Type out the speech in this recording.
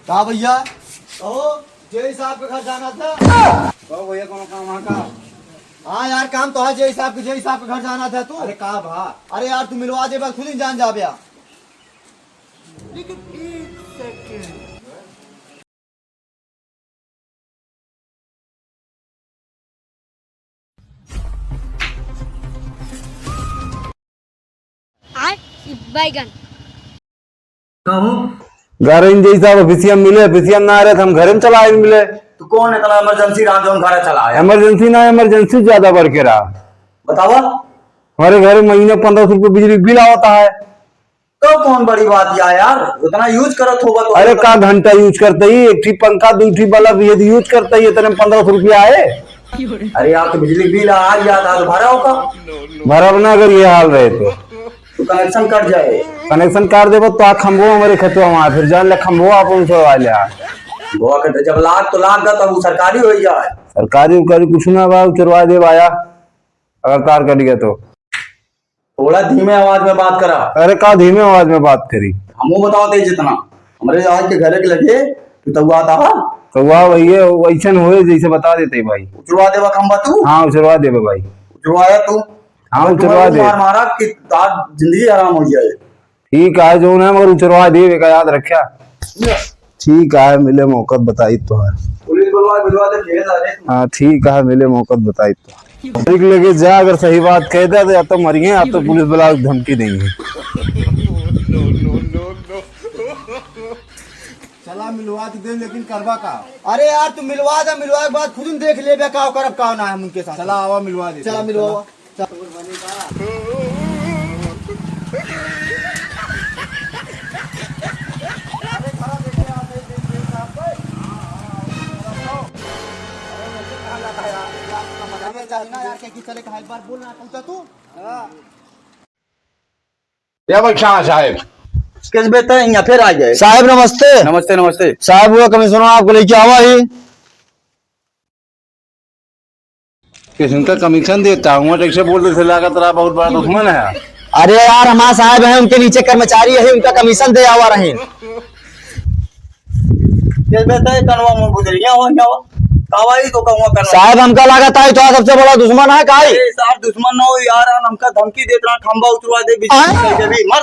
कहा भैया कहो जय साहब के घर जाना था। कहो भैया कौन काम वहाँ का। हाँ यार काम तो है जय साहब के घर जाना था तू। अरे कहा भा। अरे यार तू मिलवा दे बस खुद ही जान जा भैया। लेकिन एक सेकंड बैगन घर जैसा ऑफिसियम मिले ऑफिसियम ना आ रहे हम घर में चला आए मिले। तो कौन है कला इमरजेंसी राम जो घर चला है। इमरजेंसी ना इमरजेंसी ज्यादा बढ़ के रहा। बतावा हमारे घर में महीने 1500 रुपये बिजली बिल आता है। तो कौन बड़ी बात यार उतना यूज करत होगा तो। अरे का घंटा यूज करते ही एक ठीक पंखा 2 ठीक बल्ब यदि यूज करते ही इतने 1500 रुपया आए। अरे यार तो बिजली बिल आ गया था तो भरा होगा। भरा ना अगर ये हाल रहे तो कनेक्शन कट जाए। कनेक्शन काट देव तो खम्बो हमारे खतवा वहां फिर जान ले खम्बो आप छोड़वा लिया। जब लाख तो लाख का तो सरकारी हो जाए। सरकारी उकारी कुछ ना बा चरवा दे आया अगर कार कट गया तो। थोड़ा धीमे आवाज में बात करा। अरे का धीमे आवाज में बात करी हमको बताओ ते जितना हमारे आज के घर के लगे तो आता तो वाह भैया वैसन हुए जैसे बता देते भाई। उचरवा देवा खंबा तू। हाँ उचरवा देवे भाई। उचरवाया तू। हाँ उचरवा दे मारा कि आज जिंदगी आराम हो जाए। ठीक है जो ना मगर उचरवा दे का याद रखा। ठीक है मिले मौका बताई तो है। पुलिस बुलवा दे जेल आ रे। हाँ ठीक है मिले मौका बताई तो ठीक लगे जा अगर सही बात कह दे तो या तो मरिए या तो पुलिस बुला धमकी देंगे। चला मिलवा दे लेकिन करवा का। अरे यार तू मिलवा के बाद खुद देख ले का करब का ना है उनके साथ। चला आवा मिलवा दे। चला मिलवा साहब किस बेहतर यहाँ फिर आ जाए। साहब नमस्ते। नमस्ते नमस्ते साहब हुआ कमीशन आपको लेके आवा ही किसका कमीशन देता हूँ टैक्स बोलते थे लागत रहा बहुत बड़ा दुश्मन है। अरे यार हमारा साहब है उनके नीचे कर्मचारी है उनका कमीशन दे आवा रहे। किस बेहतर कनवा मुंह गुजरिया हो जाओ कावाई तो कहूंगा करवा। साहब हमका लागत है तो सबसे बड़ा दुश्मन है काई। अरे साहब दुश्मन ना हो यार हमका धमकी देता खंबा उतरवा दे बिजली भी मर